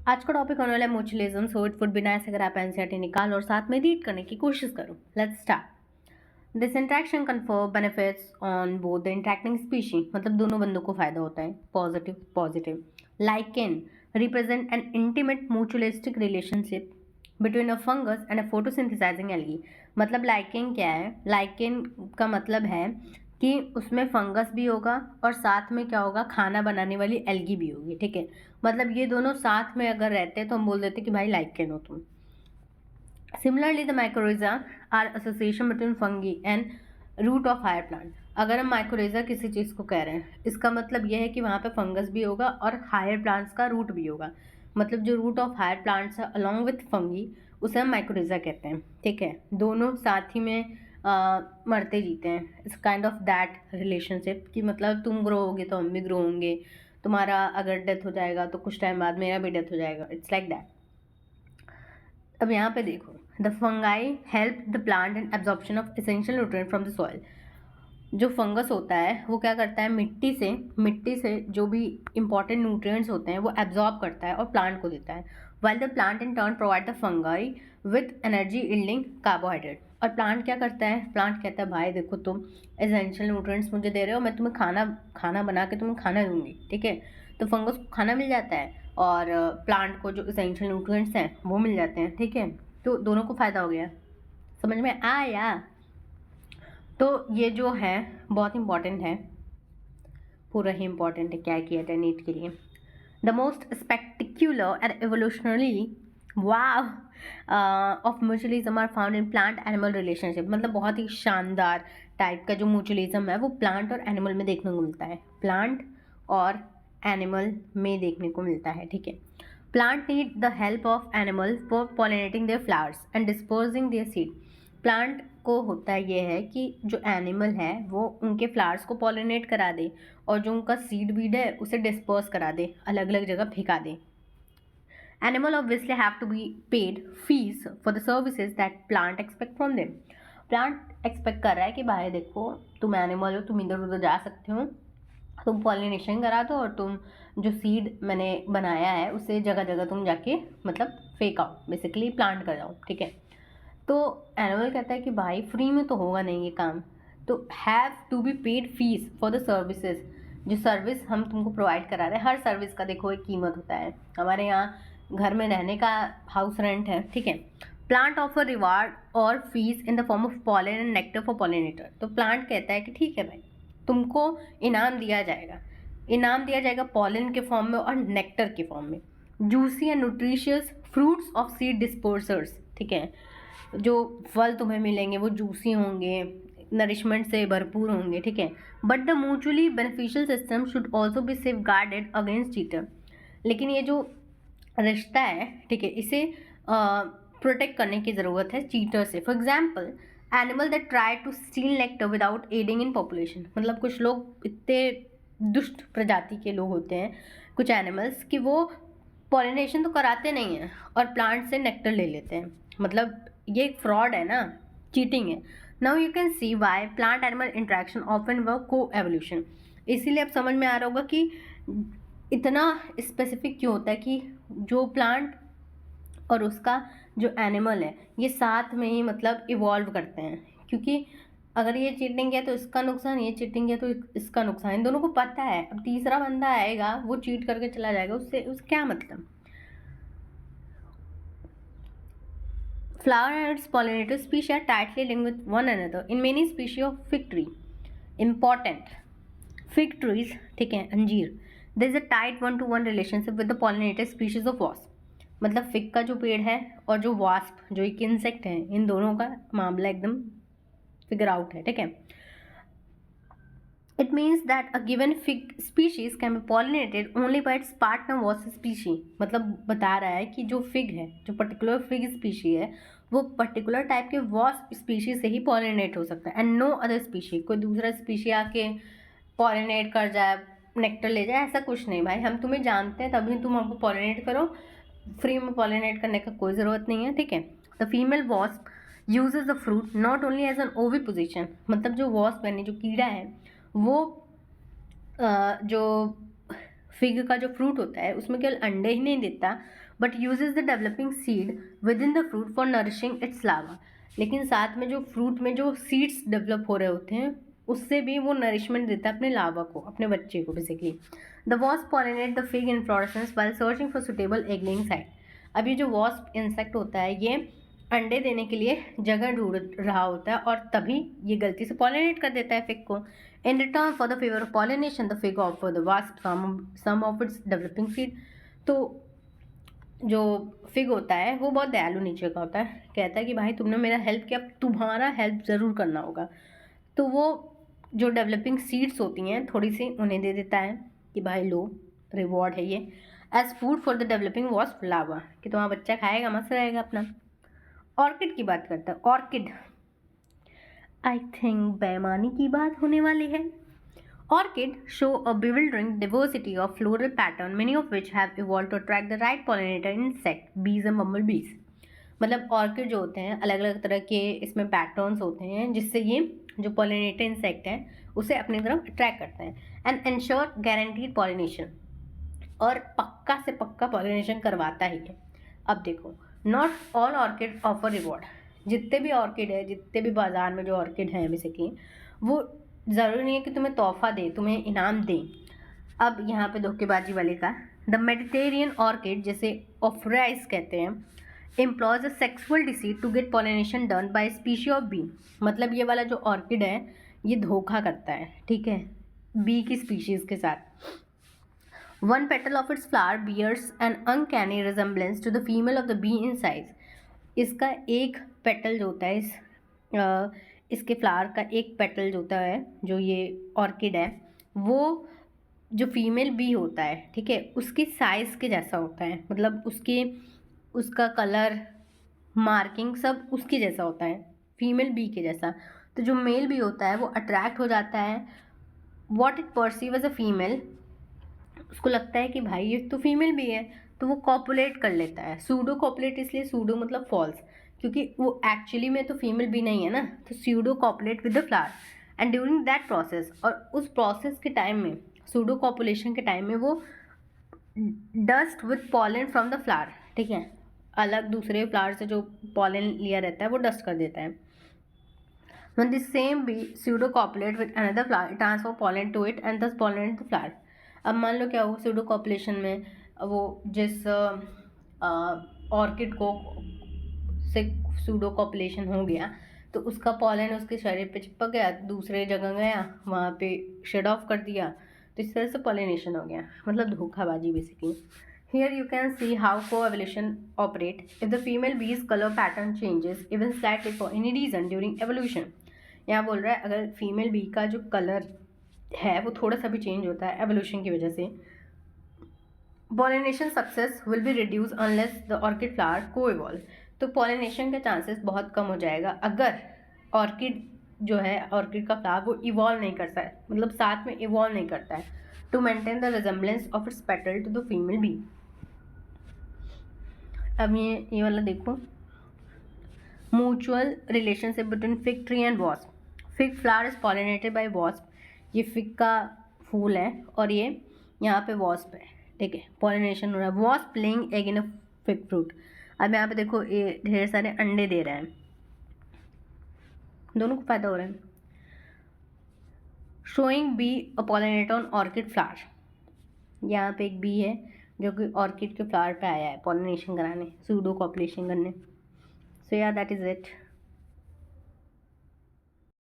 आज का टॉपिक होने वाला है mutualism. So it would be nice अगर आप एनसीईआरटी निकालो और साथ में रीड करने की कोशिश करो। Let's start. This interaction confer benefits on both the interacting species, मतलब दोनों बंदों को फायदा होता है, positive positive. Lichen represent N intimate mutualistic relationship between a fungus and a photosynthesising algae. मतलब लाइकेन क्या है? लाइकेन का मतलब है कि उसमें फंगस भी होगा और साथ में क्या होगा, खाना बनाने वाली एल्गी भी होगी। ठीक है, मतलब ये दोनों साथ में अगर रहते हैं तो हम बोल देते कि भाई लाइकेन हो तुम। Similarly the mycorrhiza are association between fungi and root of higher plant. अगर हम माइक्रोरिजा किसी चीज़ को कह रहे हैं, इसका मतलब यह है कि वहाँ पे फंगस भी होगा और हायर प्लांट्स का रूट भी होगा। मतलब जो रूट ऑफ हायर प्लांट्स है अलॉन्ग विथ फंगी, उसे हम माइक्रोरिजा कहते हैं। ठीक है, दोनों साथ ही में मरते जीते हैं। It's kind of that relationship कि मतलब तुम ग्रो होगे तो हम भी ग्रो होंगे, तुम्हारा अगर डेथ हो जाएगा तो कुछ टाइम बाद मेरा भी डेथ हो जाएगा। It's like that. अब यहाँ पे देखो, the fungi help the plant in absorption of essential nutrient from the soil. जो फंगस होता है वो क्या करता है, मिट्टी से जो भी इंपॉर्टेंट न्यूट्रिएंट्स होते हैं वो एब्जॉर्ब करता है और प्लांट को देता है। While the plant in turn provide the fungi with energy yielding carbohydrate. और प्लांट क्या करता है, प्लांट कहता है भाई देखो तुम एसेंशियल न्यूट्रिएंट्स मुझे दे रहे हो, मैं तुम्हें खाना बना के तुम्हें खाना दूंगी। ठीक है, तो फंगस को खाना मिल जाता है और प्लांट को जो एसेंशियल न्यूट्रिएंट्स हैं वो मिल जाते हैं। ठीक है, तो दोनों को फ़ायदा हो गया। समझ में आया? तो ये जो है बहुत इंपॉर्टेंट है, पूरा ही इंपॉर्टेंट है, क्या किया जाए नीट के लिए। The most spectacular and evolutionary wow of mutualism are found in plant animal relationship. मतलब बहुत ही शानदार टाइप का जो म्यूचुअलिज्म है वो प्लांट और एनिमल में देखने को मिलता है, प्लांट और एनिमल में देखने को मिलता है। ठीक है, plant need the help of animal for pollinating their flowers and dispersing their seed. Plant को होता ये है कि जो एनिमल है वो उनके फ्लावर्स को पॉलिनेट करा दे और जो उनका सीड बीड है उसे डिस्पर्स करा दे, अलग अलग जगह फेंका दे। Animal obviously have to be paid fees for the services that plant expect from them. Plant expect कर रहा है कि भाई देखो तुम एनिमल हो, तुम इधर उधर जा सकते हो, तुम पॉलिनेशन करा दो और तुम जो सीड मैंने बनाया है उसे जगह जगह तुम जाके मतलब फेंकाओ, बेसिकली प्लांट कर जाओ। ठीक है, तो एनिमल कहता है कि भाई फ्री में तो होगा नहीं ये काम, तो have to be paid fees for the services. जो सर्विस हम तुमको प्रोवाइड करा रहे हैं, हर सर्विस का देखो एक कीमत होता है। हमारे यहाँ घर में रहने का हाउस रेंट है। ठीक है, प्लांट ऑफर रिवार्ड और fees in the form of pollen and nectar for pollinator. तो प्लांट कहता है कि ठीक है भाई, तुमको इनाम दिया जाएगा पॉलन के फॉर्म में और नेक्टर के फॉर्म में। Juicy and nutritious fruits of seed dispersers. ठीक है, जो फल तुम्हें मिलेंगे वो जूसी होंगे, नरिशमेंट से भरपूर होंगे। ठीक है, but the mutually beneficial system should also be safe guarded against cheater. लेकिन ये जो रिश्ता है, ठीक है, इसे प्रोटेक्ट करने की ज़रूरत है चीटर से। For example, animal that try to steal nectar without aiding in population. मतलब कुछ लोग इतने दुष्ट प्रजाति के लोग होते हैं, कुछ एनिमल्स, कि वो पॉलिनेशन तो कराते नहीं हैं और प्लांट से नेक्टर ले लेते हैं। मतलब ये एक फ्रॉड है ना, चीटिंग है। Now you can see why plant animal interaction often work coevolution. इसीलिए अब समझ में आ रहा होगा कि इतना स्पेसिफिक क्यों होता है कि जो प्लांट और उसका जो एनिमल है ये साथ में ही मतलब इवॉल्व करते हैं। क्योंकि अगर ये चीटिंग है तो इसका नुकसान, ये चीटिंग है तो इसका नुकसान, इन दोनों को पता है। अब तीसरा बंदा आएगा वो चीट करके चला जाएगा, उससे क्या मतलब। Flower and its pollinator species are tightly linked with one another in many species of fig tree. Important. Fig trees, ठीक है, अंजीर, there is a tight one to one relationship with the pollinator species of wasp. मतलब fig का जो पेड़ है और जो वास्प जो एक इंसेक्ट है, इन दोनों का मामला एकदम फिगर आउट है। ठीक है, it means that a given fig species can be pollinated only by its partner wasp species. मतलब बता रहा है कि जो फिग है, जो पर्टिकुलर फिग स्पीशी है, वो पर्टिकुलर टाइप के वॉस्प स्पीशीज से ही पॉलिनेट हो सकता है एंड नो अदर स्पीशी। कोई दूसरा स्पीशी आके पॉलिनेट कर जाए, नेक्टर ले जाए, ऐसा कुछ नहीं भाई। हम तुम्हें जानते हैं तभी तुम हमको पॉलिनेट करो, फ्री में पॉलिनेट करने का कोई ज़रूरत नहीं है। ठीक है, the female wasp uses the fruit not only as an oviposition. मतलब जो वॉस्प यानी जो कीड़ा है वो जो फिग का जो फ्रूट होता है उसमें केवल अंडे ही नहीं देता, but uses the developing seed within the fruit for nourishing its larva. लेकिन साथ में जो फ्रूट में जो सीड्स डेवलप हो रहे होते हैं उससे भी वो नरिशमेंट देता है अपने लावा को, अपने बच्चे को basically. The wasp pollinate the fig inflorescence while searching for suitable egg laying site. अब ये जो वॉस्प इंसेक्ट होता है ये अंडे देने के लिए जगह ढूंढ रहा होता है और तभी ये गलती से पॉलिनेट कर देता है फिग को। In return for the favour of pollination the fig offer the wasp some of its developing seed. तो जो फिग होता है वो बहुत दयालु नेचर का होता है, कहता है कि भाई तुमने मेरा हेल्प किया, तुम्हारा हेल्प ज़रूर करना होगा। तो वो जो डेवलपिंग सीड्स होती हैं थोड़ी सी उन्हें दे देता है कि भाई लो, रिवॉर्ड है ये, as food for the developing wasp larva, कि तुम्हारा बच्चा खाएगा, मस्त रहेगा अपना। ऑर्किड की बात करते हैं। ऑर्किड, आई थिंक बेईमानी की बात होने वाली है। Orchid show a bewildering diversity of floral pattern, many of which have evolved to attract the right pollinator insect, bees and bumblebees. मतलब ऑर्किड जो होते हैं अलग अलग तरह के इसमें पैटर्न्स होते हैं जिससे ये जो पॉलिनेटर इंसेक्ट है उसे अपनी तरफ अट्रैक्ट करते हैं एंड इंश्योर गारंटीड पॉलिनेशन, और पक्का से पक्का पॉलिनेशन करवाता ही है। अब देखो, not all orchid offer reward. जितने भी ऑर्किड है, जितने भी बाजार में जो ऑर्किड हैं बेसिकली, वो ज़रूरी नहीं है कि तुम्हें तोहफा दे, तुम्हें इनाम दें। अब यहाँ पे धोखेबाजी वाले का, द मेडिटेरियन ऑर्किड जिसे ऑफराइज कहते हैं, employs a sexual deceit to get pollination done by species of bee. मतलब ये वाला जो ऑर्किड है ये धोखा करता है, ठीक है, बी की स्पीशीज़ के साथ। One petal of its flower bears an uncanny resemblance to the female of the bee in size. इसका एक पेटल जो होता है इसके फ्लावर का एक पेटल जो होता है, जो ये ऑर्किड है, वो जो फीमेल बी होता है, ठीक है, उसके साइज़ के जैसा होता है। मतलब उसका कलर, मार्किंग सब उसके जैसा होता है, फीमेल बी के जैसा। तो जो मेल बी होता है वो अट्रैक्ट हो जाता है, what it perceive as a female, उसको लगता है कि भाई ये तो फीमेल भी है, तो वो कॉपुलेट कर लेता है। सूडो कॉपुलेट, इसलिए सूडो मतलब फॉल्स, क्योंकि वो एक्चुअली में तो फीमेल भी नहीं है ना, तो pseudo copulate with the flower and during that process, और उस प्रोसेस के टाइम में, सूडो कॉपुलेशन के टाइम में, वो dust with pollen from the flower, ठीक है, अलग दूसरे फ्लावर से जो पॉलन लिया रहता है वो डस्ट कर देता है। When the same bee pseudo copulate with another flower, it transfer pollen to it and thus pollinate the flower. अब मान लो क्या हो, सूडो कॉपुलेशन में वो जिस ऑर्किड को से सूडो कॉपुलेशन हो गया तो उसका पॉलन उसके शरीर पे चिपक गया, दूसरे जगह गया, वहाँ पे शेड ऑफ कर दिया, तो इस तरह से पॉलिनेशन हो गया। मतलब धोखाबाजी basically. Here you can see how co-evolution operate. If the female bee's color pattern changes even slightly for any reason during evolution, यहाँ बोल रहा है अगर फीमेल बी का जो कलर है वो थोड़ा सा भी चेंज होता है एवोल्यूशन की वजह से, pollination success will be reduce unless the orchid flower को इवॉल्व। तो पॉलिनेशन के चांसेस बहुत कम हो जाएगा अगर ऑर्किड जो है, ऑर्किड का फ्लावर वो इवॉल्व नहीं करता है, मतलब साथ में इवॉल्व नहीं करता है to maintain the resemblance of its petal to the female bee. अब ये वाला देखो, mutual relationship between fig tree and wasp. Fig flower is pollinated by wasp. ये फिग का फूल है और ये यहाँ पे वॉस्प है, ठीक है, पॉलिनेशन हो रहा है। वॉस्प लेइंग एग इन अ फिग फ्रूट। अब यहाँ पे देखो ये ढेर सारे अंडे दे रहे हैं, दोनों को फायदा हो रहा है। Showing be a pollinator on orchid flower. यहाँ पे एक बी है जो कि ऑर्किड के फ्लावर पे आया है पॉलिनेशन कराने, सूडो कॉपुलेशन करने। सो या दैट इज़ इट।